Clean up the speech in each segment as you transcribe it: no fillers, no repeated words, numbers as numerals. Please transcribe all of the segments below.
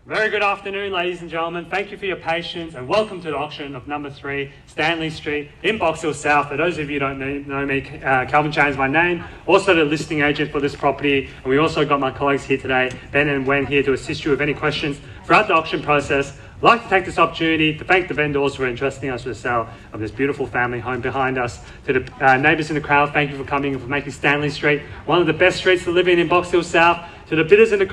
Very good afternoon, ladies and gentlemen. Thank you for your patience and welcome to the auction of number 3, Stanley Street in Box Hill South. For those of you who don't know me, Calvin Chen is my name, also the listing agent for this property. And we also got my colleagues here today, Ben and Wen, here to assist you with any questions throughout the auction process. I'd like to take this opportunity to thank the vendors for entrusting us with the sale of this beautiful family home behind us. To the neighbours in the crowd, thank you for coming and for making Stanley Street one of the best streets to live in Box Hill South. To the bidders in the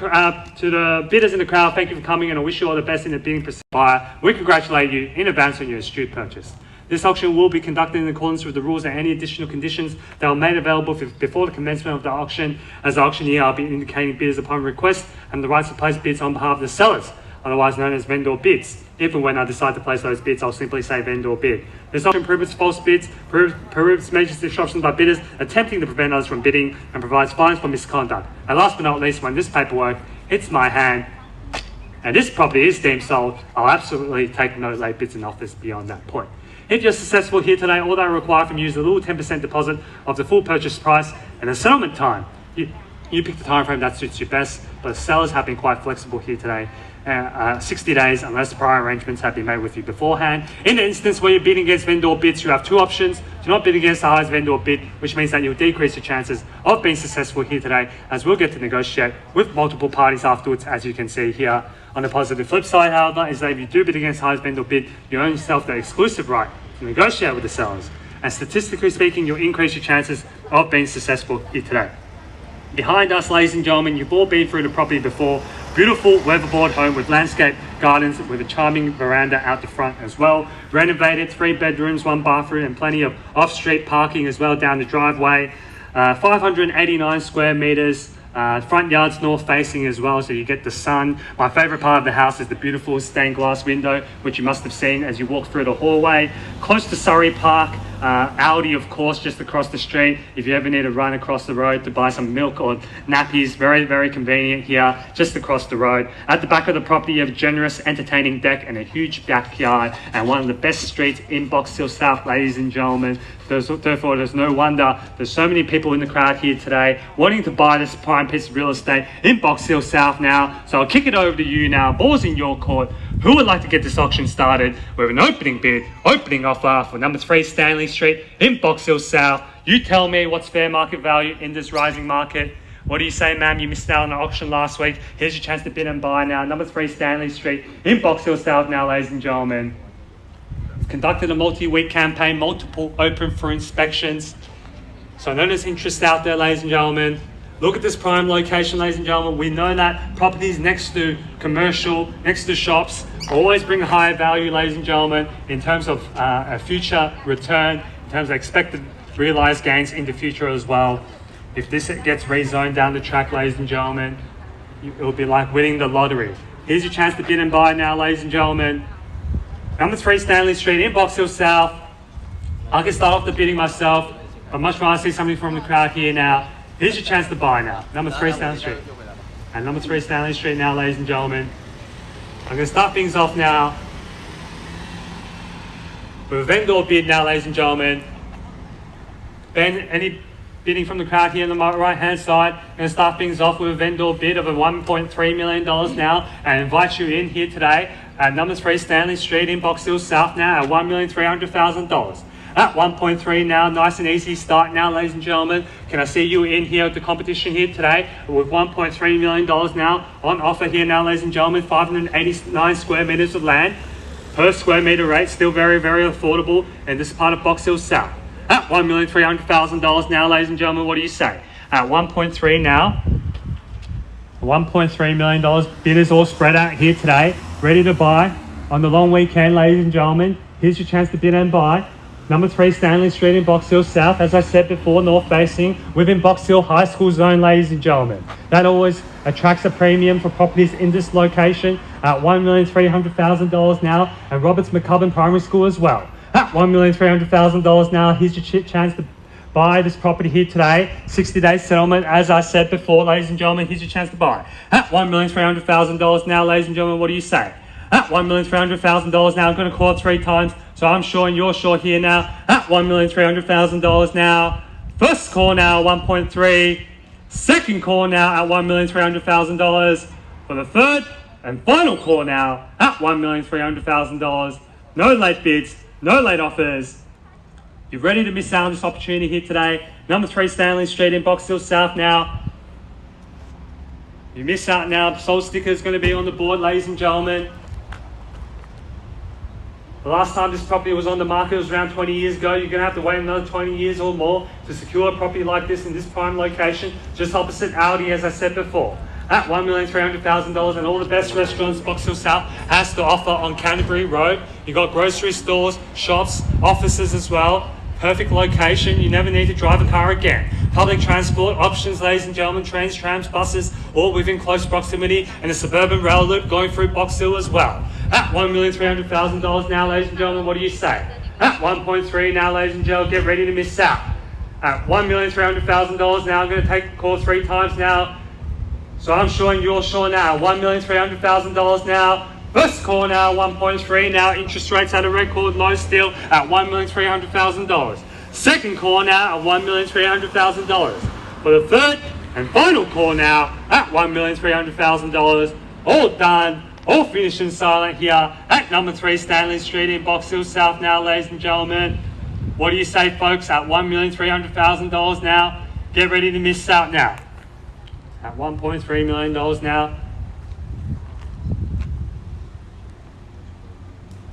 crowd, thank you for coming, and I wish you all the best in the bidding process. We congratulate you in advance on your astute purchase. This auction will be conducted in accordance with the rules and any additional conditions that were made available before the commencement of the auction. As the auctioneer, I'll be indicating bidders upon request and the rights to place bids on behalf of the sellers, otherwise known as vendor bids. If and when I decide to place those bids, I'll simply say vendor bid. This auction prohibits false bids, prohibits major disruptions by bidders attempting to prevent others from bidding, and provides fines for misconduct. And last but not least, when this paperwork hits my hand and this property is deemed sold, I'll absolutely take no late bids and offers beyond that point. If you're successful here today, all that I require from you is a little 10% deposit of the full purchase price and a settlement time. You pick the time frame that suits you best, but the sellers have been quite flexible here today. 60 days unless prior arrangements have been made with you beforehand. In the instance where you're bidding against vendor bids, you have two options. Do not bid against the highest vendor bid, which means that you'll decrease your chances of being successful here today, as we'll get to negotiate with multiple parties afterwards, as you can see here. On the positive flip side, however, is that if you do bid against the highest vendor bid, you own yourself the exclusive right to negotiate with the sellers. And statistically speaking, you'll increase your chances of being successful here today. Behind us, ladies and gentlemen, you've all been through the property before. Beautiful weatherboard home with landscape gardens with a charming veranda out the front as well. Renovated, 3 bedrooms, 1 bathroom, and plenty of off-street parking as well down the driveway. 589 square meters. Front yard's north facing as well, so you get the sun. My favorite part of the house is the beautiful stained glass window, which you must have seen as you walk through the hallway. Close to Surrey Park. Aldi, of course, just across the street. If you ever need to run across the road to buy some milk or nappies, very, very convenient here, just across the road. At the back of the property, you have a generous, entertaining deck and a huge backyard, and one of the best streets in Box Hill South, ladies and gentlemen. Therefore, there's no wonder there's so many people in the crowd here today wanting to buy this prime piece of real estate in Box Hill South now. So I'll kick it over to you now. Ball's in your court. Who would like to get this auction started with an opening bid, opening offer for number 3 Stanley Street in Box Hill South? You tell me what's fair market value in this rising market. What do you say, ma'am? You missed out on the auction last week. Here's your chance to bid and buy now. Number 3 Stanley Street in Box Hill South now, ladies and gentlemen. Conducted a multi-week campaign, multiple open for inspections. So I know there's interest out there, ladies and gentlemen. Look at this prime location, ladies and gentlemen. We know that properties next to commercial, next to shops, always bring a higher value, ladies and gentlemen, in terms of a future return, in terms of expected realized gains in the future as well. If this gets rezoned down the track, ladies and gentlemen, it will be like winning the lottery. Here's your chance to bid and buy now, ladies and gentlemen. Number 3 Stanley Street in Box Hill South. I can start off the bidding myself, but much rather see something from the crowd here now. Here's your chance to buy now. Number 3 Stanley Street. And number 3 Stanley Street now, ladies and gentlemen. I'm going to start things off now with a vendor bid now, ladies and gentlemen. Ben, any bidding from the crowd here on the right hand side? I'm going to start things off with a vendor bid of a $1.3 million now, and invite you in here today at number 3 Stanley Street in Box Hill South now at $1,300,000. At 1.3 now, nice and easy start now, ladies and gentlemen. Can I see you in here at the competition here today with $1.3 million now on offer here now, ladies and gentlemen. 589 square meters of land per square meter rate, still very, very affordable in this part of Box Hill South. At $1,300,000 now, ladies and gentlemen, what do you say? At 1.3 now, $1.3 million, bidders all spread out here today, ready to buy on the long weekend, ladies and gentlemen. Here's your chance to bid and buy. Number 3 Stanley Street in Box Hill South, as I said before, north facing, within Box Hill High School zone, ladies and gentlemen. That always attracts a premium for properties in this location at $1,300,000 now, and Roberts McCubbin Primary School as well. At $1,300,000 now, here's your chance to buy this property here today. 60-day settlement, as I said before, ladies and gentlemen, here's your chance to buy. At $1,300,000 now, ladies and gentlemen, what do you say? At $1,300,000 now, I'm going to call it 3 times. So I'm sure and you're sure here now at $1,300,000 now. First call now, 1.3. Second call now at $1,300,000. For the third and final call now at $1,300,000. No late bids, no late offers. You're ready to miss out on this opportunity here today. Number 3 Stanley Street in Box Hill South now. You miss out now. Sold sticker is going to be on the board, ladies and gentlemen. The last time this property was on the market was around 20 years ago. You're going to have to wait another 20 years or more to secure a property like this in this prime location, just opposite Aldi, as I said before. At $1,300,000, and all the best restaurants Box Hill South has to offer on Canterbury Road. You've got grocery stores, shops, offices as well. Perfect location. You never need to drive a car again. Public transport options, ladies and gentlemen, trains, trams, buses, all within close proximity, and a suburban rail loop going through Box Hill as well. At $1,300,000 now, ladies and gentlemen, what do you say? At 1.3 now, ladies and gentlemen, get ready to miss out. At $1,300,000 now, I'm going to take the call 3 times now. So I'm showing you're sure now. $1,300,000 now. First call now, 1.3 now. Interest rates at a record low still at $1,300,000. Second call now at $1,300,000. For the third and final call now at $1,300,000. All done, all finished and silent here at number 3 Stanley Street in Box Hill South now, ladies and gentlemen. What do you say, folks? At $1,300,000 now. Get ready to miss out now. At $1.3 million now.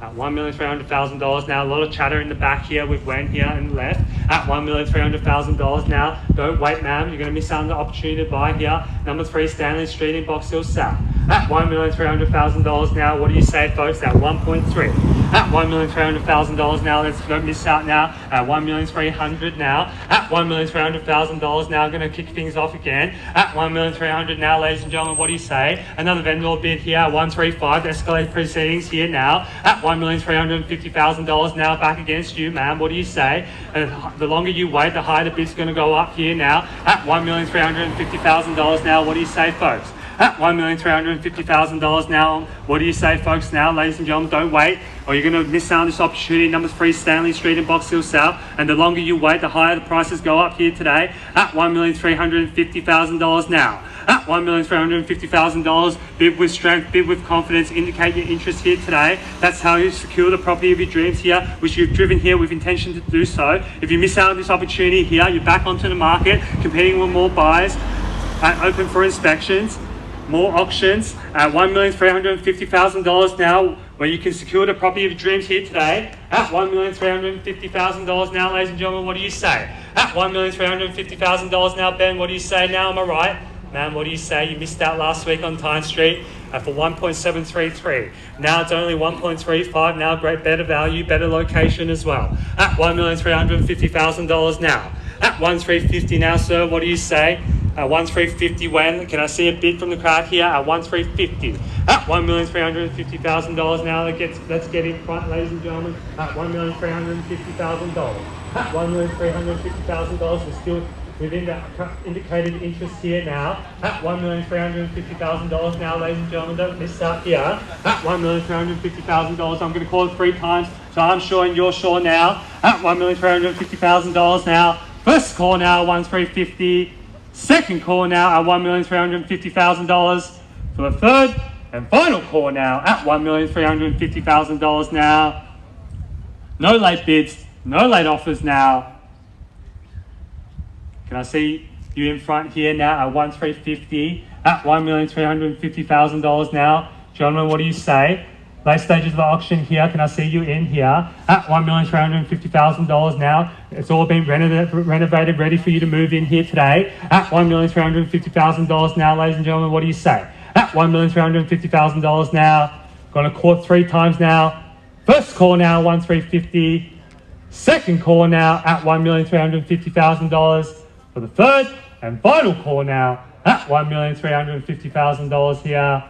At $1,300,000 now. A lot of chatter in the back here with Wen here and left. At $1,300,000 now. Don't wait, ma'am. You're going to miss out on the opportunity to buy here. Number 3 Stanley Street in Box Hill South. At $1,300,000 now. What do you say, folks? At 1.3. At $1,300,000 now. Let's don't miss out now. At $1,300,000 now. At $1,300,000 now. I'm going to kick things off again. At $1,300,000 now, ladies and gentlemen. What do you say? Another vendor bid here at 135. Escalate proceedings here now. At $1,350,000 now. Back against you, ma'am. What do you say? The longer you wait, the higher the bid's going to go up here now. At $1,350,000 now. What do you say, folks? At $1,350,000 now. What do you say, folks, now? Ladies and gentlemen, don't wait, or you're going to miss out on this opportunity. Number 3 Stanley Street in Box Hill South. And the longer you wait, the higher the prices go up here today. At $1,350,000 now. At $1,350,000, bid with strength, bid with confidence, indicate your interest here today. That's how you secure the property of your dreams here, which you've driven here with intention to do so. If you miss out on this opportunity here, you're back onto the market, competing with more buyers, open for inspections. More auctions at $1,350,000 now, where you can secure the property of your dreams here today. At $1,350,000 now, ladies and gentlemen, what do you say? At $1,350,000 now, Ben, what do you say now? Am I right? Ma'am, what do you say? You missed out last week on Tyne Street for 1.733. Now it's only 1.35. Now better value, better location as well. At $1,350,000 now. At $1,350 now, sir, what do you say? At $1,350 when? Can I see a bid from the crowd here? At $1,350. At $1,350,000 now. Let's get in front, ladies and gentlemen. At $1,350,000. At $1,350,000. We're still within the indicated interest here now. At $1,350,000 now, ladies and gentlemen. Don't miss out here. At $1,350,000. I'm going to call it 3 times. So I'm sure and you're sure now. At $1,350,000 now. First call now, $1,350,000. Second call now at $1,350,000. For the third and final call now at $1,350,000 now. No late bids, no late offers now. Can I see you in front here now at $1,350,000 at $1,350,000 now? Gentlemen, what do you say? Late stages of the auction here. Can I see you in here at $1,350,000 now? It's all been renovated, ready for you to move in here today at $1,350,000 now, ladies and gentlemen. What do you say? At $1,350,000 now. Going to call 3 times now. First call now, $1,350,000. Second call now at $1,350,000. For the third and final call now at $1,350,000 here.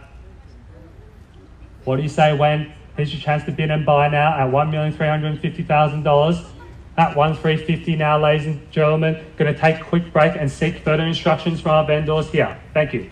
What do you say when? Here's your chance to bid and buy now at $1,350,000. At $1,350 now, ladies and gentlemen. Going to take a quick break and seek further instructions from our vendors here. Thank you.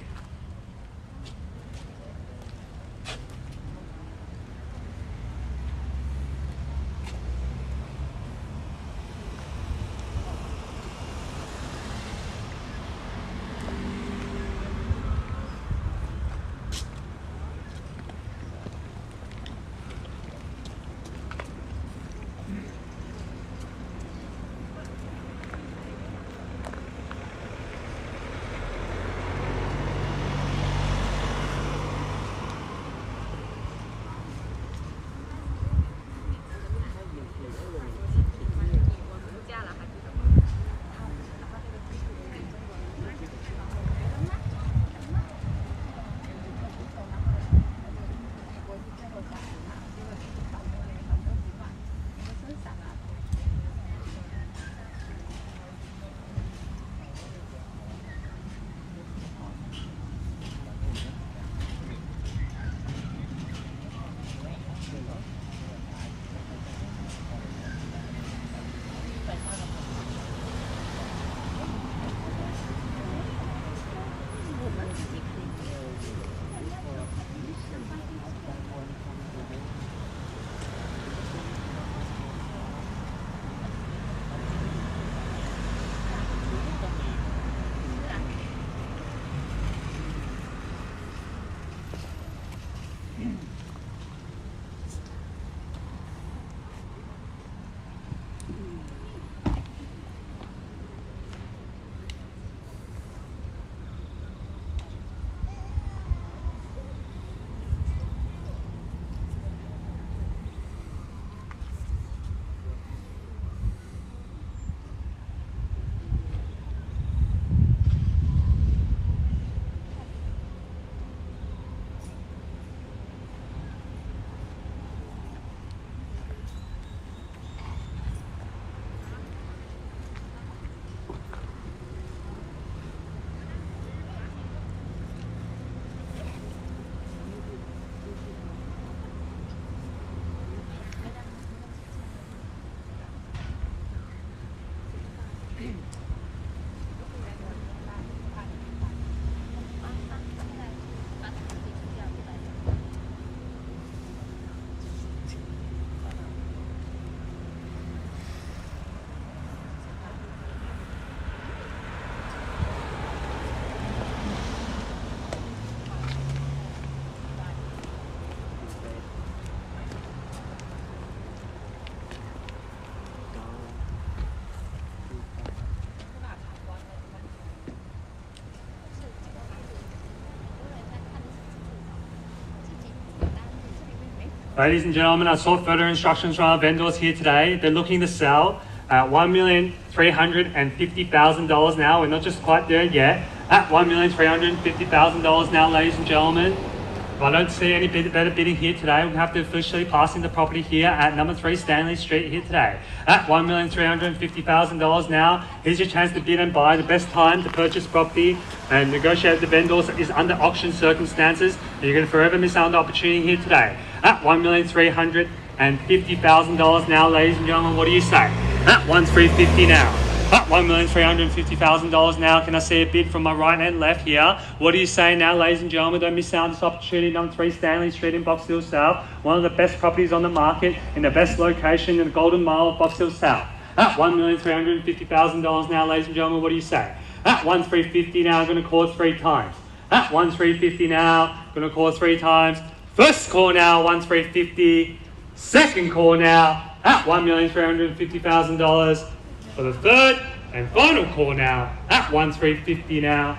Ladies and gentlemen, I saw further instructions from our vendors here today. They're looking to sell at $1,350,000 now. We're not just quite there yet. At $1,350,000 now, ladies and gentlemen. If I don't see any better bidding here today, we have to officially pass in the property here at number 3 Stanley Street here today. At $1,350,000 now, here's your chance to bid and buy. The best time to purchase property and negotiate with the vendors is under auction circumstances. And you're going to forever miss out on the opportunity here today. At $1,350,000 now, ladies and gentlemen, what do you say? At $1,350,000 now. At $1,350,000 now. Can I see a bid from my right and left here? What do you say now, ladies and gentlemen? Don't miss out on this opportunity. Number 3 Stanley Street in Box Hill South. One of the best properties on the market in the best location in the Golden Mile of Box Hill South. At $1,350,000 now, ladies and gentlemen, what do you say? At $1,350,000 now, I'm going to call it 3 times. At $1,350,000 now, I'm going to call it 3 times. First call now, $1,350,000. Second call now, at $1,350,000. For the third and final call now, at $1,350,000 now.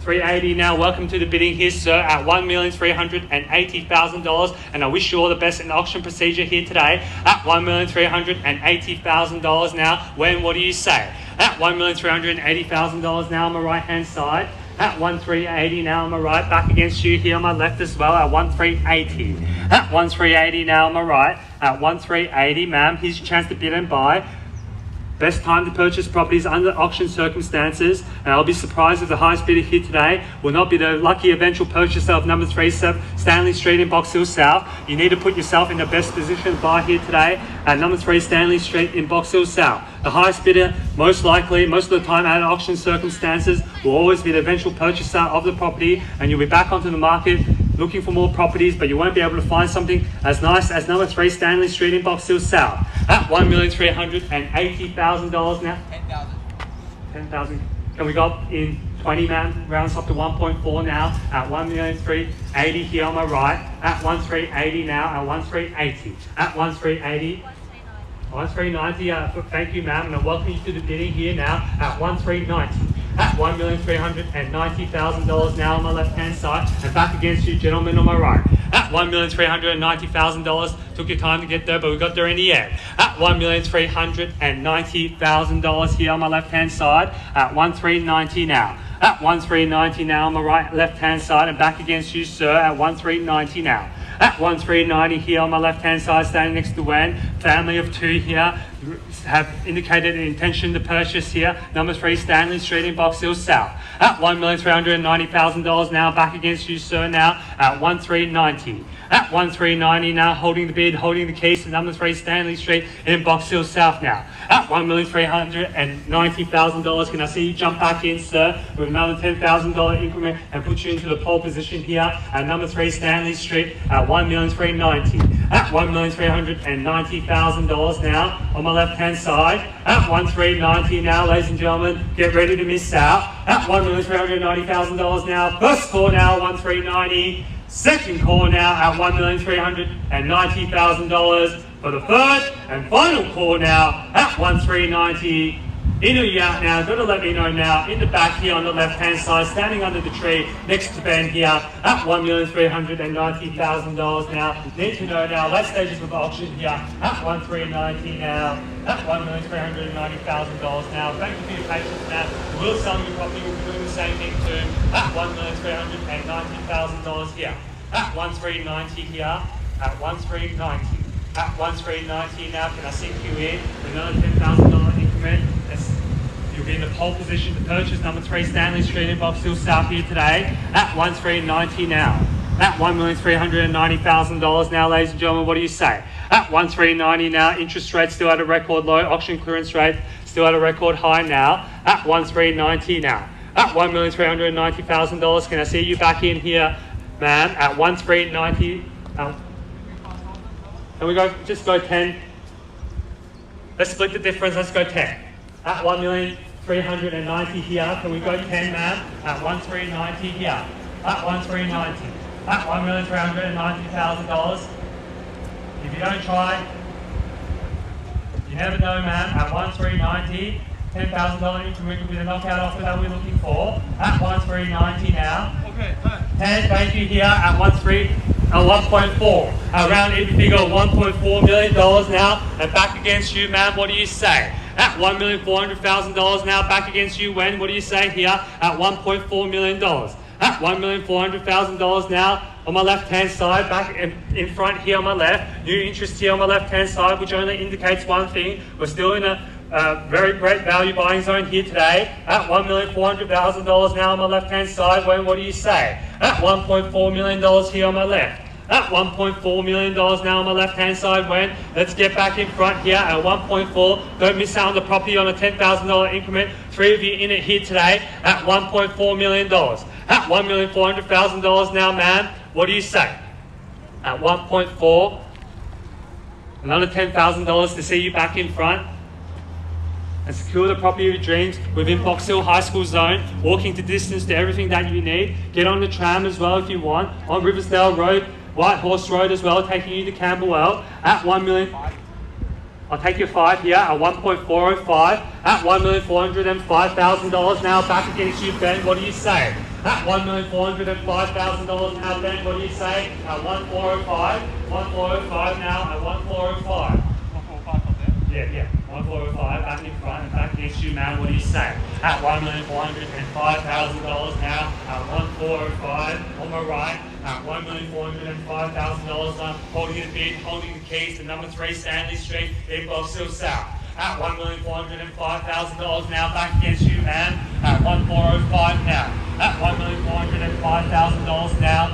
$380,000 now. Welcome to the bidding here, sir, at $1,380,000. And I wish you all the best in the auction procedure here today. At $1,380,000 now. When, what do you say? At $1,380,000 now on my right-hand side. At $1,380,000 now on my right. Back against you here on my left as well at $1,380,000. At $1,380,000 now on my right. At $1,380,000, ma'am. Here's your chance to bid and buy. Best time to purchase properties under auction circumstances, and I'll be surprised if the highest bidder here today will not be the lucky eventual purchaser of number 3 Stanley Street in Box Hill South. You need to put yourself in the best position to buy here today at number 3 Stanley Street in Box Hill South. The highest bidder, most likely, most of the time at auction circumstances, will always be the eventual purchaser of the property, and you'll be back onto the market looking for more properties, but you won't be able to find something as nice as number 3 Stanley Street in Box Hill South. At $1,380,000 now. 10,000. Can we go up in 20, ma'am? Rounds up to 1.4 now. At $1,380,000 here on my right. At $1,380,000 now. At $1,380,000. At $1,380,000. $1,390,000. Thank you, ma'am, and I welcome you to the bidding here now. At $1,390,000. At $1,390,000 now on my left-hand side, and back against you, gentlemen, on my right. At $1,390,000. Took your time to get there, but we got there in the end. At $1,390,000 here on my left-hand side. At $1,390,000 now. At $1,390,000 now on my right, left-hand side, and back against you, sir. At $1,390,000 now. At $1,390,000 here on my left-hand side, standing next to Wen. Family of 2 here have indicated an intention to purchase here. Number 3 Stanley Street in Box Hill South. At $1,390,000 now, back against you, sir, now. At $1,390,000. At $1,390,000 now, holding the bid, holding the keys to number 3 Stanley Street in Box Hill South now. At $1,390,000. Can I see you jump back in, sir, with another $10,000 increment and put you into the pole position here at number 3 Stanley Street at $1,390,000. At $1,390,000 now on my left-hand side. At $1,390,000 now, ladies and gentlemen, get ready to miss out. At $1,390,000 now. First call now, $1,390,000. Second call now at $1,390,000 for the third and final call now at $1,390,000. In or you out now, got to let me know now. In the back here on the left-hand side, standing under the tree next to Ben here at $1,390,000 now. Need to know now, last stages of the auction here at $1,390,000 now. At $1,390,000 now. Thank you for your patience now. We'll sell your property, we'll be doing the same thing too. At $1,390,000 here. At $1,390,000 here. At $1,390,000. At $1,390,000 now. Can I sink you in with another $10,000 increment? You'll be in the pole position to purchase number 3 Stanley Street in Box Hill South here today. At $1,390,000 now. At $1,390,000 now, ladies and gentlemen, what do you say? At $1,390,000 now, interest rate still at a record low, auction clearance rate still at a record high now. At $1,390,000 now. At $1,390,000, can I see you back in here, ma'am? At $1,390,000. Can we go, just go 10? Let's split the difference, let's go 10. At $1,390,000 here, can we go 10, ma'am? At $1,390,000 here. At $1,390,000. At $1,390,000. If you don't try, you never know, ma'am. At $1,390,000, $10,000 increment will be the knockout offer that we're looking for. At $1,390,000 now. Okay, 10, thank you here. At $1,390,000. 1.4. Around even figure $1.4 million now, and back against you, ma'am. What do you say? At $1,400,000 now, back against you. When? What do you say here? At $1.4 million. At $1,400,000 now, on my left-hand side, back in front here on my left. New interest here on my left-hand side, which only indicates one thing: we're still in a very great value buying zone here today. At $1,400,000 now on my left-hand side. When? What do you say? At $1.4 million here on my left. At $1.4 million now on my left-hand side. When? Let's get back in front here at 1.4. Don't miss out on the property on a $10,000 increment. 3 of you in it here today at $1.4 million. At $1,400,000 now, ma'am. What do you say? At 1.4. Another $10,000 to see you back in front. And secure the property of your dreams within Box Hill High School zone, walking to distance to everything that you need. Get on the tram as well if you want, on Riversdale Road, White Horse Road as well, taking you to Camberwell at $1 million. I'll take your 5 here at 1.405, at $1,405,000 now, back against you, Ben. What do you say? At $1,405,000 now, Ben. What do you say? At 1,405, 1,405 now, at 1,405. Yeah, 1,405, back in front and back against you, man. What do you say? At $1,405,000 now, at 1,405 on my right, at $1,405,000 now, holding the bid, holding the keys to number 3 Stanley Street in Box Hill South. At $1,405,000 now, back against you, man. At 1,405 now. At $1,405,000 now,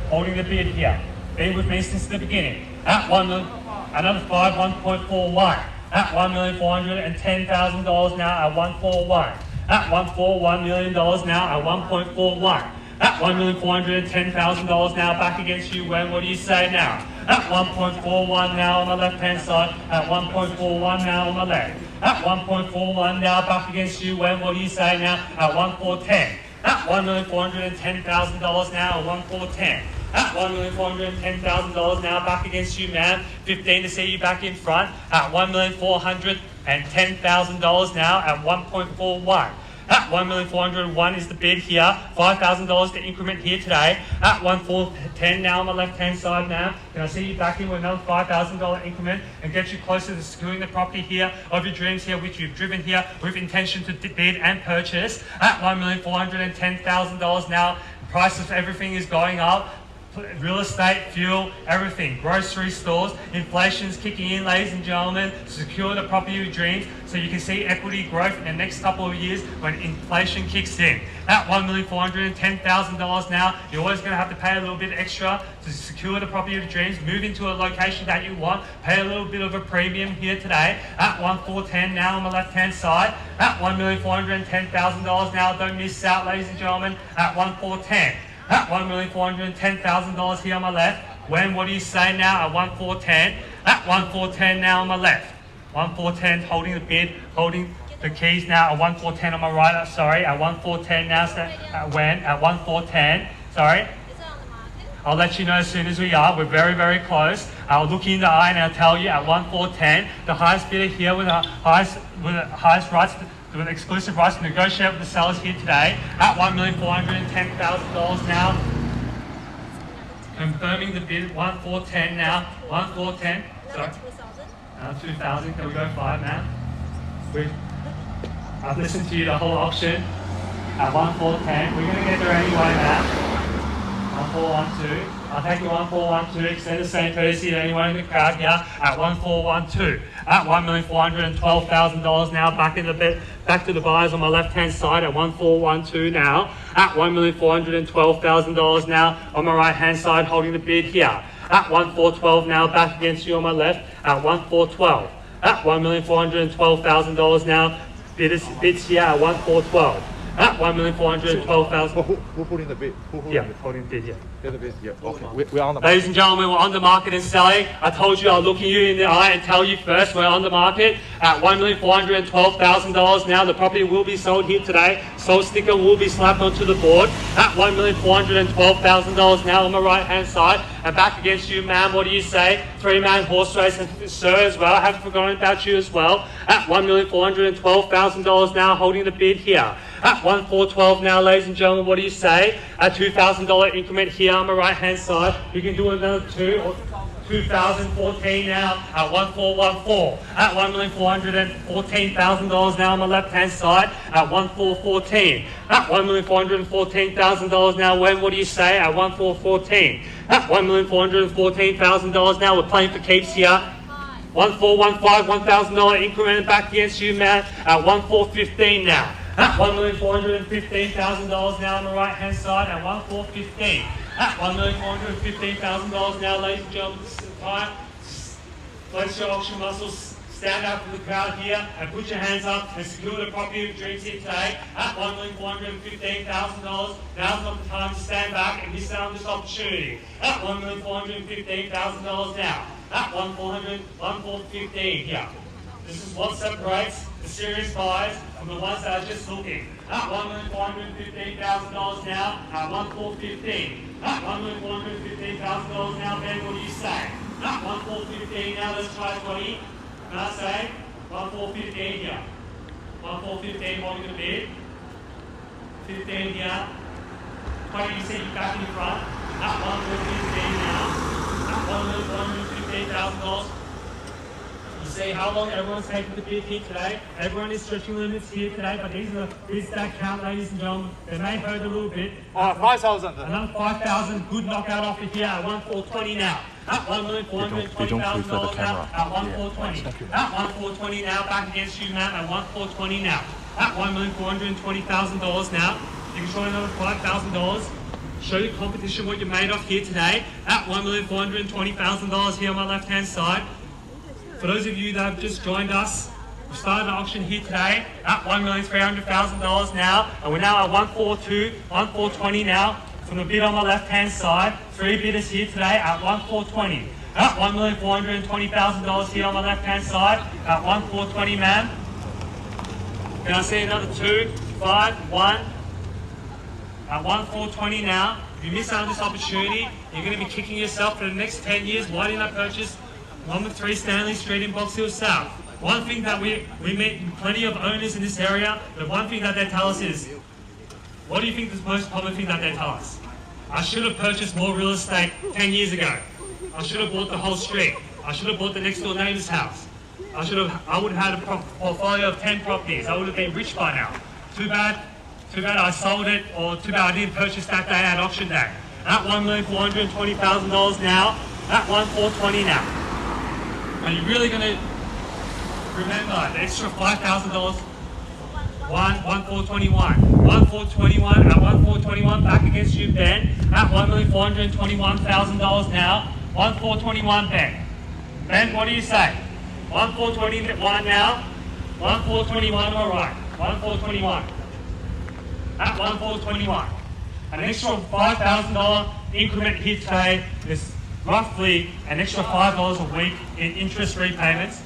holding the bid here. Been with me since the beginning. At another 5, 1.41. At $1,410,000 now at 141. At $141 million now at 1.41. At $1,410,000 now, back against you. When? What do you say now? At 1.41 now on the left-hand side. At 1.41 now on the left. At 1.41 now, back against you. When? What do you say now? At 1.410. At $1,410,000 now at 1.410. At $1,410,000 now, back against you, man. 15 to see you back in front. At $1,410,000 now at 1.41. At $1,401 is the bid here. $5,000 to increment here today. At 1,410 now on the left-hand side now. Can I see you back in with another $5,000 increment and get you closer to securing the property here of your dreams here, which you've driven here with intention to bid and purchase. At $1,410,000 now. The price of everything is going up. Real estate, fuel, everything, grocery stores, inflation's kicking in, ladies and gentlemen. Secure the property of your dreams so you can see equity growth in the next couple of years when inflation kicks in. At $1,410,000 now, you're always going to have to pay a little bit extra to secure the property of your dreams, move into a location that you want, pay a little bit of a premium here today. At 1,410 now on the left-hand side. At $1,410,000 now, don't miss out, ladies and gentlemen, at 1,410. At $1,410,000 here on my left. When? What do you say now? At 1,410. At 1,410 now on my left. 1,410 holding the bid, holding the keys now at 1,410 on my right. Sorry, at 1,410 now. When? At 1,410. Sorry. I'll let you know as soon as we are. We're very, very close. I'll look you in the eye and I'll tell you at 1,410. The highest bidder here with the highest rights. With exclusive rights to negotiate with the sellers here today at $1,410,000 now. Confirming the bid, 1,410 now. 1,410. Sorry. 2,000. Can we go 5 now? I've listened to you the whole auction at 1,410. We're going to get there anyway now. 1,412. I'll take you 1,412. Extend the same courtesy to anyone in the crowd here at 1,412. At $1,412,000 now, back to the buyers on my left-hand side at 1,412 now. At $1,412,000 now on my right-hand side, holding the bid here. At 1,412 now, back against you on my left at 1,412. At $1,412,000 now, bids here at 1,412. At $1,412,000. Who put in the bid? Holding the bid, yeah. The bid, yeah. Okay. We're on the market. Ladies and gentlemen, we're on the market and selling. I told you I'll look you in the eye and tell you first we're on the market at $1,412,000 now. The property will be sold here today. Sold sticker will be slapped onto the board at $1,412,000 now on my right hand side. And back against you, ma'am, what do you say? 3-man horse race, and sir as well. I haven't forgotten about you as well. At $1,412,000 now, holding the bid here. At 1,412 now, ladies and gentlemen, what do you say? At $2,000 increment here on the right-hand side, you can do another two, or 2014 now at 1,414. At $1,414,000 now on the left-hand side at 1,414. At $1,414,000 now, when, what do you say? At 1,414. At $1,414,000 now, we're playing for keeps here. 1,415, $1,000 increment back against you, Matt, at 1,415 now. At $1,415,000 now on the right-hand side at 1,415. At $1,415,000 now, ladies and gentlemen, this is the time. Flex your auction muscles, stand up for the crowd here and put your hands up and secure the property of dreams here today. At $1,415,000, now's not the time to stand back and miss out on this opportunity. At $1,415,000 now. At 1,415 here. This is what separates the serious buyers from the ones that are just looking. At $1,415,000 now, at 1,415. At $1,415,000 now, Ben, what do you say? At 1,415 now, let's try 20. Can I say? 1,415 here. 1,415, what are we going to bid? 15 here. 20, you see you back in front. At 1,415 now. At $1,415,000. You see how long everyone's taking the bid here today? Everyone is stretching limits here today, but these are the bids that count, ladies and gentlemen. They may hurt a little bit. 5,000. Another 5,000, good knockout offer here at 1,420 now. At $1,420,000 now, at 1,420. At 1,420 now, back against you, Matt, at 1,420 now. At $1,420,000 now. You can try another $5,000. Show your competition what you're made of here today. At $1,420,000 here on my left-hand side. For those of you that have just joined us, we started an auction here today at $1,300,000 now, and we're now at 142, 1,420 now. From the bid on the left-hand side, 3 bidders here today at 1,420. At $1,420,000 here on the left-hand side at 1,420, ma'am. Can I see another 2, 5, 1? At 1,420 now. If you miss out on this opportunity, you're going to be kicking yourself for the next 10 years. Why didn't I purchase number 3 Stanley Street in Box Hill South? One thing that we meet plenty of owners in this area, the one thing that they tell us is, what do you think is the most common thing that they tell us? I should have purchased more real estate 10 years ago. I should have bought the whole street. I should have bought the next door neighbor's house. I would have had a portfolio of 10 properties. I would have been rich by now. Too bad I sold it, or too bad I didn't purchase that day at auction day. At $1,420,000 now, at 1,420 now. Are you really going to remember the extra $5,000? 1,421. 1,421 at 1,421 back against you, Ben. At $1,421,000 now. 1,421, Ben. Ben, what do you say? 1,421 now. 1,421, all right. 1,421. At 1,421. An extra $5,000 increment here today is roughly an extra $5 a week in interest repayments.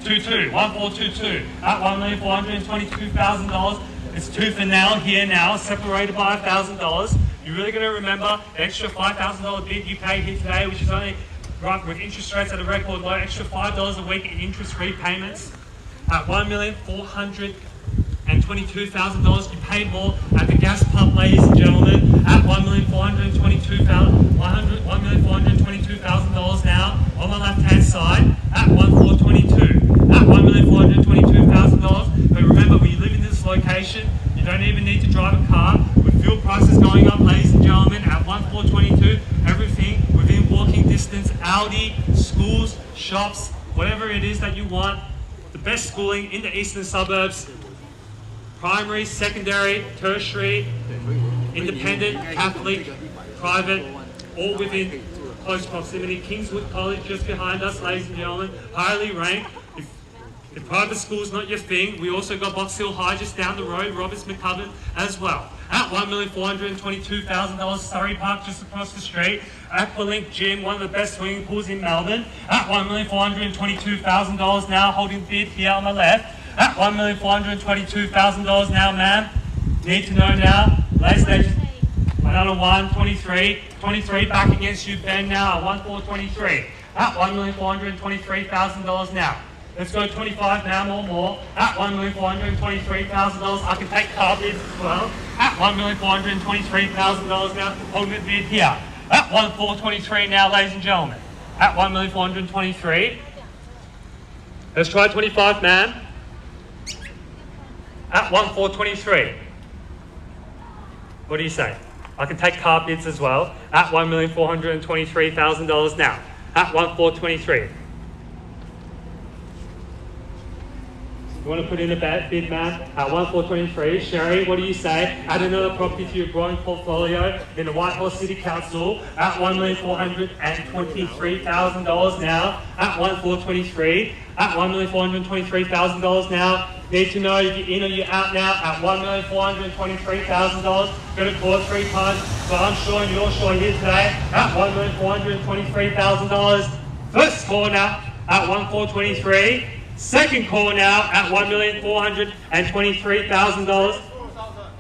1,422 at $1,422,000. It's 2 for now, here now, separated by $1,000. You're really going to remember the extra $5,000 bid you paid here today, which is only right with interest rates at a record low, extra $5 a week in interest repayments. At $1,422,000, you paid more at the gas pump, ladies and gentlemen. At $1,422,000 now on the left-hand side. At 1,422. At $1,422,000. But remember, when you live in this location, you don't even need to drive a car. With fuel prices going up, ladies and gentlemen, at 1,422, everything within walking distance, Audi, schools, shops, whatever it is that you want. The best schooling in the eastern suburbs. Primary, secondary, tertiary, independent, Catholic, private, all within close proximity. Kingswood College just behind us, ladies and gentlemen, highly ranked. If private school's not your thing, we also got Box Hill High just down the road, Roberts McCubbin as well. At $1,422,000, Surrey Park just across the street. Aqualink Gym, one of the best swimming pools in Melbourne. At $1,422,000 now, holding bid here on the left. At $1,422,000 now, ma'am. Need to know now. Last stage, another 123. 23 back against you, Ben, now at 1,423. At $1,423,000 now. Let's go 25 now or more. At $1,423,000. I can take car bids as well. At $1,423,000 now. Holding the bid here. At 1,423 now, ladies and gentlemen. At 1,423. Let's try 25, ma'am. At 1,423. What do you say? I can take car bids as well. At $1,423,000 now. At 1,423. You want to put in a bid, ma'am? At 1,423. Sherry, what do you say? Add another property to your growing portfolio in the Whitehorse City Council at $1,423,000 now. At 1,423. At $1,423,000 now. Need to know if you're in or you're out now at $1,423,000. Going to call 3 times, so I'm sure and you're sure here today at $1,423,000. First call now at 1,423. Second call now at $1,423,000.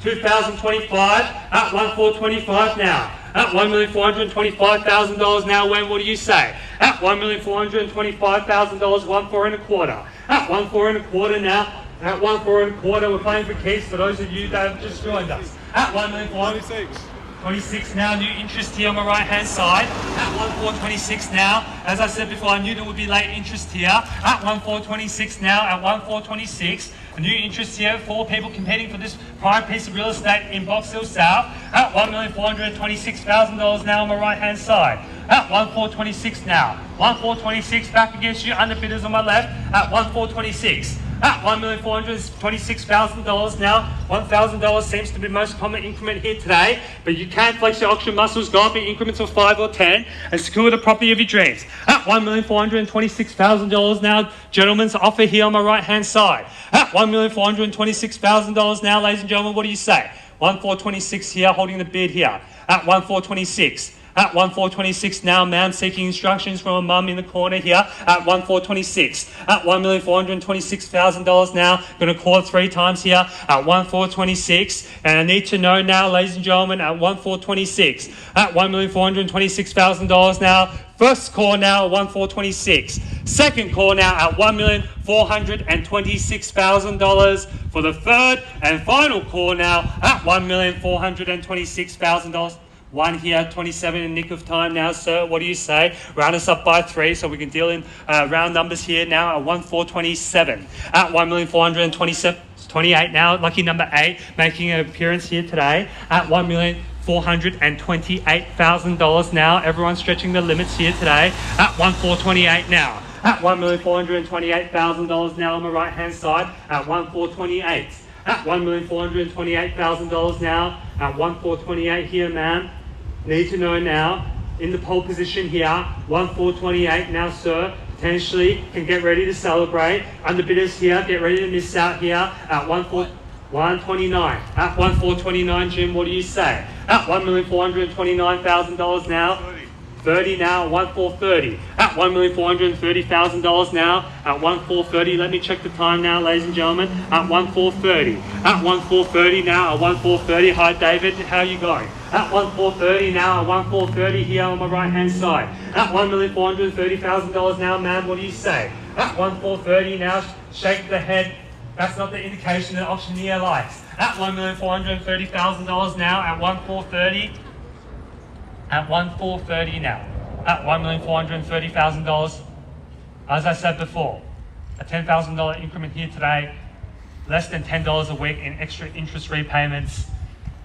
2025 at 1,425 now. At $1,425,000 now. When? What do you say? At $1,425,000. 1,425. At 1,425 now. At 1,425, we're playing for keeps for those of you that have just joined us. At 1,426 now, new interest here on my right hand side. At 1,426 now, as I said before, I knew there would be late interest here. At 1,426 now, at 1,426, a new interest here, 4 people competing for this prime piece of real estate in Box Hill South. At $1,426,000 now on my right hand side. At 1,426 now. 1,426 back against you, underbidders on my left. At 1,426. At $1,426,000 now. $1,000 seems to be the most common increment here today, but you can flex your auction muscles, go up in increments of 5 or 10 and secure the property of your dreams. At $1,426,000 now, gentlemen's offer here on my right hand side. At $1,426,000 now, ladies and gentlemen, what do you say? 1,426 here, holding the bid here. At 1,426. At 1,426 now, ma'am, seeking instructions from a mum in the corner here. At 1,426. At $1,426,000 now. Going to call it 3 times here. At 1,426. And I need to know now, ladies and gentlemen, at 1,426. At $1,426,000 now. First call now at 1,426. Second call now at $1,426,000 for the third and final call now at $1,426,000. One here, 27 in nick of time now, sir. What do you say? Round us up by 3 so we can deal in round numbers here now at 1,427. At 1,427,28 now, lucky number 8 making an appearance here today at $1,428,000 now. Everyone's stretching the limits here today at 1,428 now. At $1,428,000 now on the right hand side at 1,428. At $1,428,000 now at 1,428 here, ma'am. Need to know now in the pole position here, 1,428 now, sir. Potentially can get ready to celebrate. Underbidders here, get ready to miss out here at 1,429. At 1,429, Jim, what do you say? At $1,429,000 now. 30 now, 1,430. At $1,430,000 now, at 1,430. Let me check the time now, ladies and gentlemen. At 1,430. At 1,430 now, at 1,430. Hi, David. How are you going? At 1,430 now, at 1,430 here on my right hand side. At $1,430,000 now, ma'am. What do you say? At 1,430 now, shake the head. That's not the indication that auctioneer likes. At $1,430,000 now, at 1,430. At 1,430 now. At $1,430,000. As I said before, a $10,000 increment here today, less than $10 a week in extra interest repayments.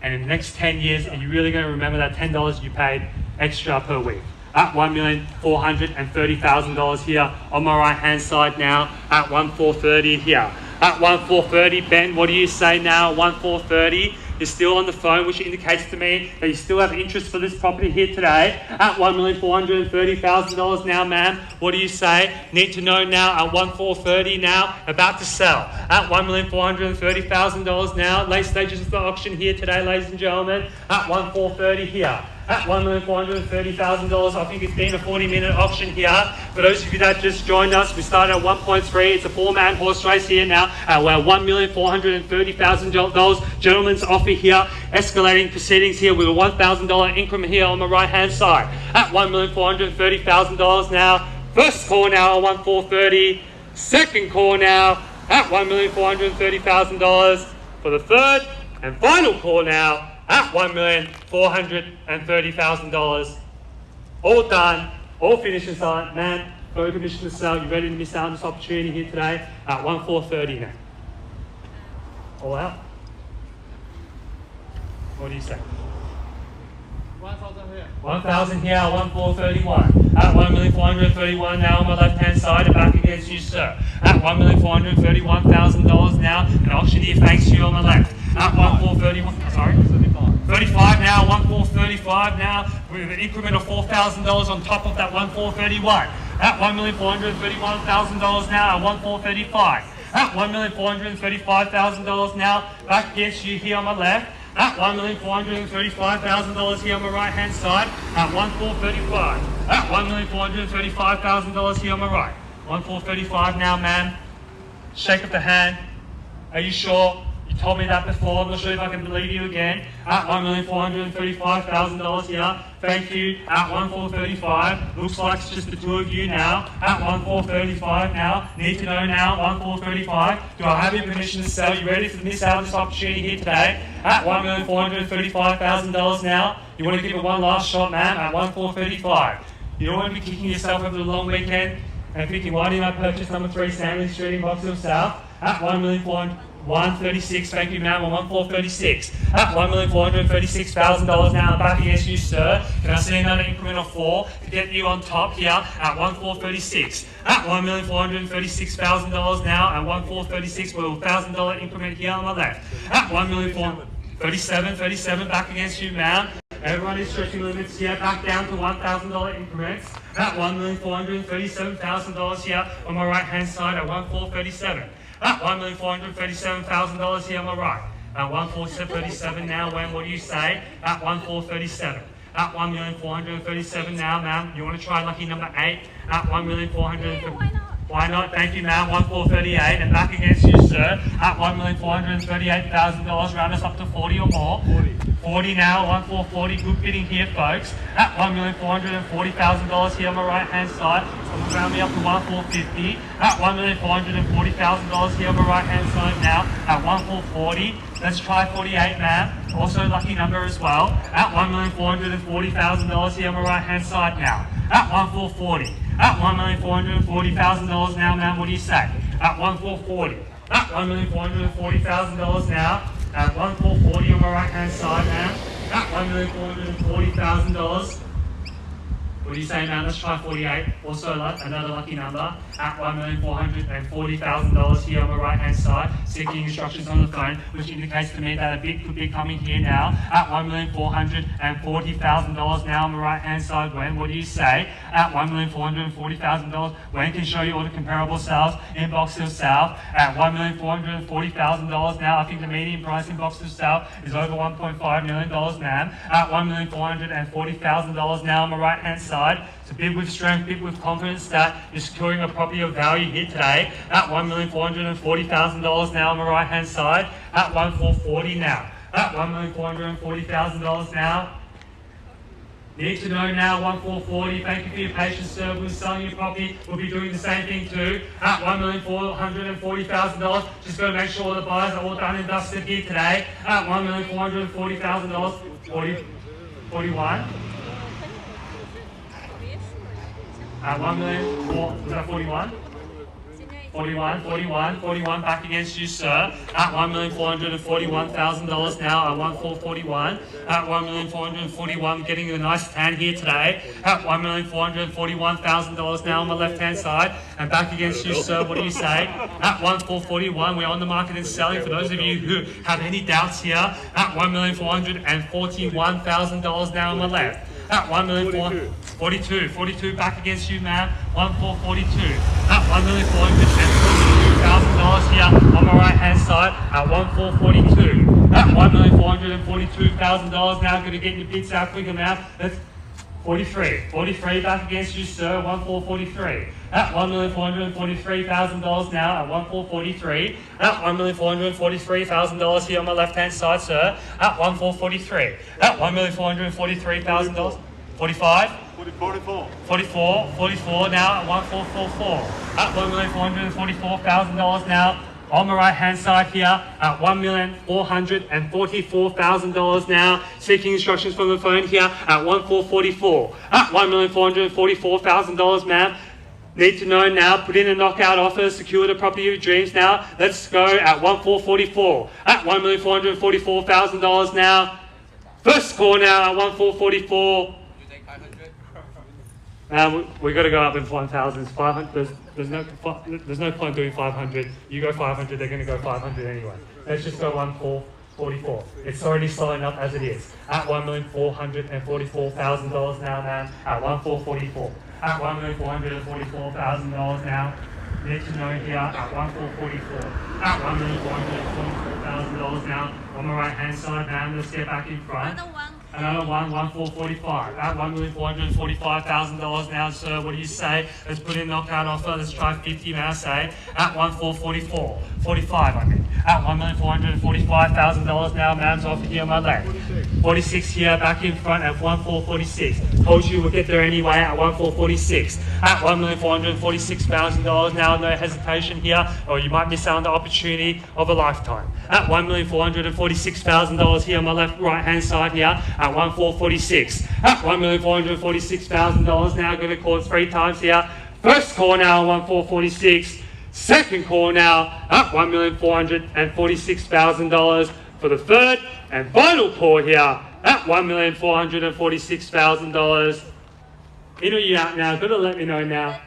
And in the next 10 years, are you really going to remember that $10 you paid extra per week? At $1,430,000 here on my right hand side now, at 1,430 here. At 1,430, Ben, what do you say now? 1,430. You're still on the phone, which indicates to me that you still have interest for this property here today. At $1,430,000 now, ma'am. What do you say? Need to know now at 1,430 now, about to sell. At $1,430,000 now, late stages of the auction here today, ladies and gentlemen. At 1,430 here. At $1,430,000. I think it's been a 40-minute auction here. For those of you that just joined us, we started at 1.3. It's a 4-man horse race here now. We're $1,430,000. Gentlemen's offer here. Escalating proceedings here with a $1,000 increment here on the right-hand side. At $1,430,000 now. First call now at 1,430. Second call now at $1,430,000 for the third and final call now at $1,430,000. All done, all finished and signed. Man, go permission to sell. You ready to miss out on this opportunity here today at 1,430 now? All out? What do you say? 1,000 here, 1,431. At 1,431 now on my left-hand side and back against you, sir. At $1,431,000 now, an auctioneer thanks you on the left. At 1,431, sorry? 35 now, 1,435 now, with an increment of $4,000 on top of that 1,431. At $1,431,000 now, at 1,435. At $1,435,000 now, back against you here on my left. At $1,435,000 here on my right hand side at 1,435. At $1,435,000 here on my right. 1,435 now, man. Shake of the hand. Are you sure? You told me that before. I'm not sure if I can believe you again. At $1,435,000 here. Thank you. At 1,435. Looks like it's just the two of you now. At 1,435 now. Need to know now. 1,435. Do I have your permission to sell? You ready to miss out on this opportunity here today? At $1,435,000 now. You want to give it one last shot, man? At 1,435. You don't want to be kicking yourself over the long weekend and thinking, why didn't I purchase number 3 Stanley Street in Buxton South? At $1,436,000, thank you, ma'am, on 1,436. At $1,436,000 now, back against you, sir. Can I see another increment of 4 to get you on top here at 1,436? At $1,436,000 now, at 1,436 with a $1,000 increment here on my left. At $1,437,37 back against you, ma'am. Everyone is stretching limits here, back down to $1,000 increments. At $1,437,000 here on my right hand side at 1,437. At $1,437,000 here on my right. At 1,437 now, when what do you say? At 1,437. At $1,437 now, ma'am. You want to try lucky number 8? At $1,437. Why not? Thank you, ma'am. 1,438 and back against you, sir. At $1,438,000. Round us up to 40 or more. 40 now. 1,440. Good bidding here, folks. At $1,440,000 here on my right hand side. So we'll round me up to 1,450. At $1,440,000 here on my right hand side now. At 1,440. Let's try 48, ma'am. Also lucky number as well. At $1,440,000 here on my right hand side now. At 1,440. At $1,440,000 now, ma'am, what do you say? At 1,440. At $1,440,000 now. At 1,440 on my right hand side, ma'am. At $1,440,000. What do you say, ma'am? Let's try 48. Also another lucky number. At $1,440,000 here on my right hand side. Seeking instructions on the phone, which indicates to me that a bid could be coming here now. At $1,440,000 now on the right hand side. When? What do you say? At $1,440,000. When can show you all the comparable sales in Box Hill South. At $1,440,000 now. I think the median price in Box Hill South is over $1.5 million, ma'am. At $1,440,000 now on the right hand side. So bid with strength, bid with confidence that you're securing a property of value here today. At $1,440,000 now on the right hand side. At 1,440 now. At $1,440,000 now. Need to know now, 1,440. Thank you for your patience, sir. We're selling your property. We'll be doing the same thing too. At $1,440,000. Just got to make sure the buyers are all done and dusted here today. At $1,440,000. 41. At 1,000,000, was that 41? 41, back against you, sir. At $1,441,000 now, at 1,441. At $1,441, getting a nice tan here today. At $1,441,000 now on the left-hand side. And back against you, sir, what do you say? At 1,441, we're on the market and selling. For those of you who have any doubts here, at $1,441,000 now on the left. At $1,442,000 back against you, ma'am. 1,442. At $1,442,000 here on my right hand side. At 1,442. At $1,442,000 now. Going to get your bids out quicker, ma'am. That's 43. 43 back against you, sir. 1,443. At $1,443,000 now. At 1,443. At $1,443,000 here on my left hand side, sir. At 1,443. At $1,443,000. 45. 44. 44 now at 1444. At $1,444,000 now. On the right hand side here at $1,444,000 now. Seeking instructions from the phone here at 1444. At $1,444,000, ma'am. Need to know now, put in a knockout offer, secure the property of your dreams now. Let's go at 1444. At $1,444,000 now. First call now at 1444. We got to go up in 1,000. 500. There's no point doing 500. You go 500, they're going to go 500 anyway. Let's just go 1444. It's already selling up as it is. At $1,444,000 now, ma'am. At 1444. At $1,444,000 now. Need to know here at 1444. At $1,444,000 now. On the right hand side, ma'am. Let's get back in front. Another one, 1445. At $1,445,000 now, sir. What do you say? Let's put in a knockout offer. Let's try 50 now, say. At 1444. 45, I mean. At $1,445,000 now, ma'am's offer here on my left. 46 here, back in front at 1446. Told you we'll get there anyway at 1446. At $1,446,000 now, no hesitation here, or you might miss out on the opportunity of a lifetime. At $1,446,000 here on my left, right hand side here at 1446. At $1,446,000 now, going to call it 3 times here. First call now, 1446. Second call now at $1,446,000 for the third and final call here at $1,446,000. In or you out now? Got to let me know now.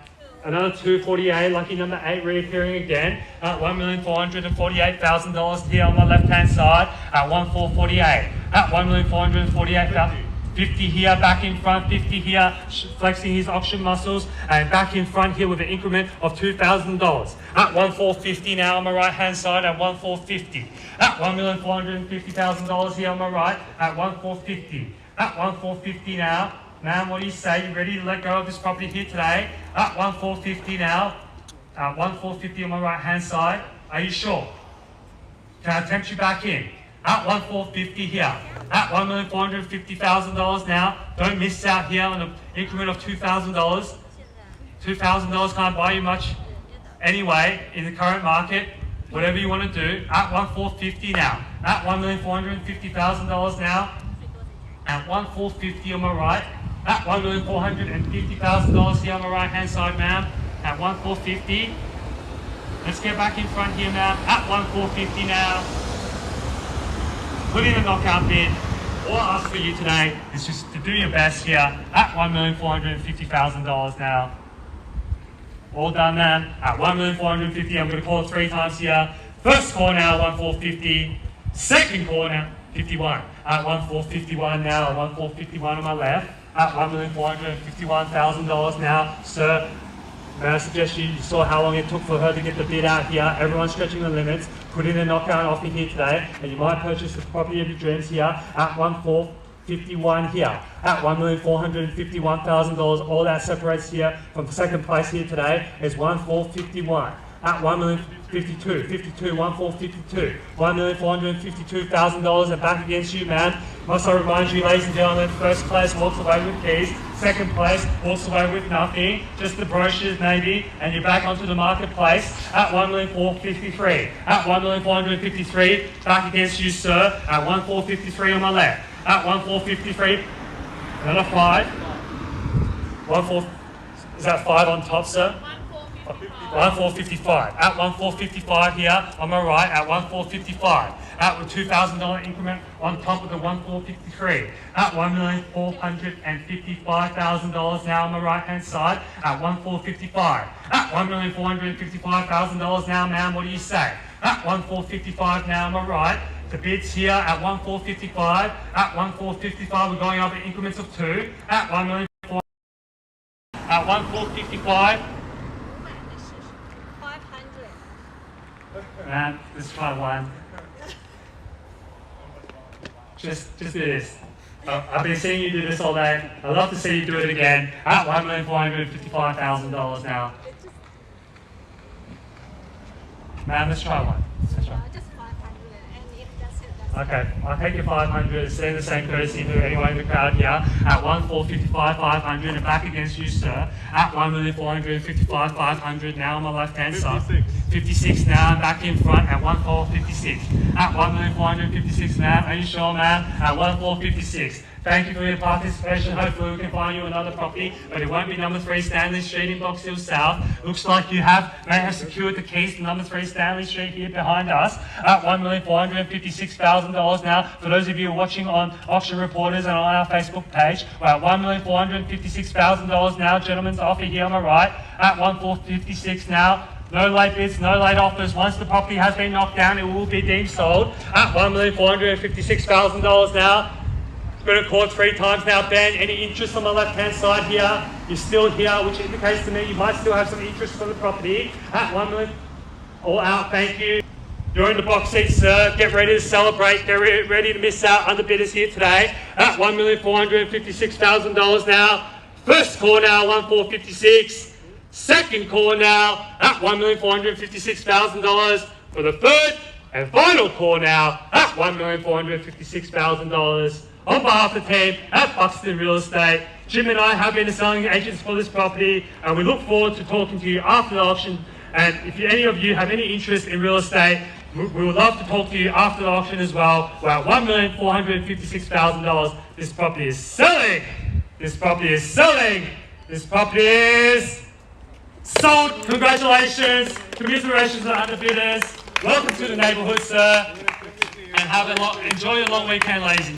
Another 248, lucky number 8 reappearing again at $1,448,000 here on my left hand side at 1448. At $1,448,000. 50 here, back in front, 50 here, flexing his auction muscles, and back in front here with an increment of $2,000. At 1450 now on my right hand side at 1450. At $1,450,000 here on my right at 1450. At 1450 now. Ma'am, what do you say? You ready to let go of this property here today? At 1450 now. At 1450 on my right hand side. Are you sure? Can I tempt you back in? At 1450 here. At $1,450,000 now. Don't miss out here on an increment of $2,000. $2,000 can't buy you much anyway in the current market. Whatever you want to do. At 1450 now. At $1,450,000 now. At 1450 on my right. At $1,450,000 here on my right hand side, ma'am. At 1450. Let's get back in front here, ma'am. At 1450 now. Put in a knockout bid. All I ask for you today is just to do your best here at $1,450,000 now. All done, man. At $1,450,000, I'm going to call it 3 times here. First call now, $1,450,000. Second call now, 51. At $1,451 now, at $1,451 on my left. At $1,451,000 now, sir. May I suggest you saw how long it took for her to get the bid out here. Everyone's stretching the limits. Put in a knockout offer here today, and you might purchase the property of your dreams here at 1,451 here. At $1,451,000. All that separates here from second place here today is 1,451. At $1,052,000, 1,452, $1,452,000 and back against you, man. Must I remind you, ladies and gentlemen, first place walks away with keys, second place walks away with nothing, just the brochures maybe, and you're back onto the marketplace at $1,453,000. At $1,453,000, back against you, sir, at $1,453,000 on my left. At $1,453,000, another 5. Is that 5 on top, sir? 1,455. At 1,455 here on my right at 1,455. At with $2,000 increment on top of the 1,453. At $1,455,000 now on my right hand side at 1,455. At $1,455,000 now, ma'am, what do you say? At 1,455 now on my right. The bids here at 1,455. At 1,455 we're going up in increments of 2. At 1,455. At 1,455. Man, let's try one. Just do this. I've been seeing you do this all day. I'd love to see you do it again at $1,455,000 now. Man, let's try one. Let's try. Just 500, and if that's it, that's Okay, I'll take your 500, send the same courtesy to anyone in the crowd here at 1,455,500 and back against you, sir, at 1,455,500 now on my left-hand side. 56 now, and back in front at 1,456. At 1,456, ma'am. Are you sure, ma'am? At 1,456. Thank you for your participation. Hopefully we can find you another property, but it won't be number 3 Stanley Street in Box Hill South. Looks like you may have secured the keys to number 3 Stanley Street here behind us at $1,456,000 now. For those of you watching on Auction Reporters and on our Facebook page, we're at $1,456,000 now. Gentlemen's offer here on my right at 1,456 now. No late bids, no late offers. Once the property has been knocked down, it will be deemed sold at $1,456,000 now. Been at court 3 times now, Ben. Any interest on the left-hand side here? You're still here, which indicates to me you might still have some interest for the property at $1 million. All out, thank you. You're in the box seat, sir. Get ready to celebrate. Get ready to miss out on the bidders here today at $1,456,000 now. First call now, 1,456. Second call now at $1,456,000 for the third and final call now at $1,456,000. On behalf of the team at Buxton Real Estate, Jim and I have been the selling agents for this property, and we look forward to talking to you after the auction. And if any of you have any interest in real estate, we would love to talk to you after the auction as well. We're at $1,456,000. This property is selling. This property is selling. This property is sold. Congratulations. Commiserations on the bidders. Welcome to the neighbourhood, sir. And enjoy your long weekend, ladies and gentlemen.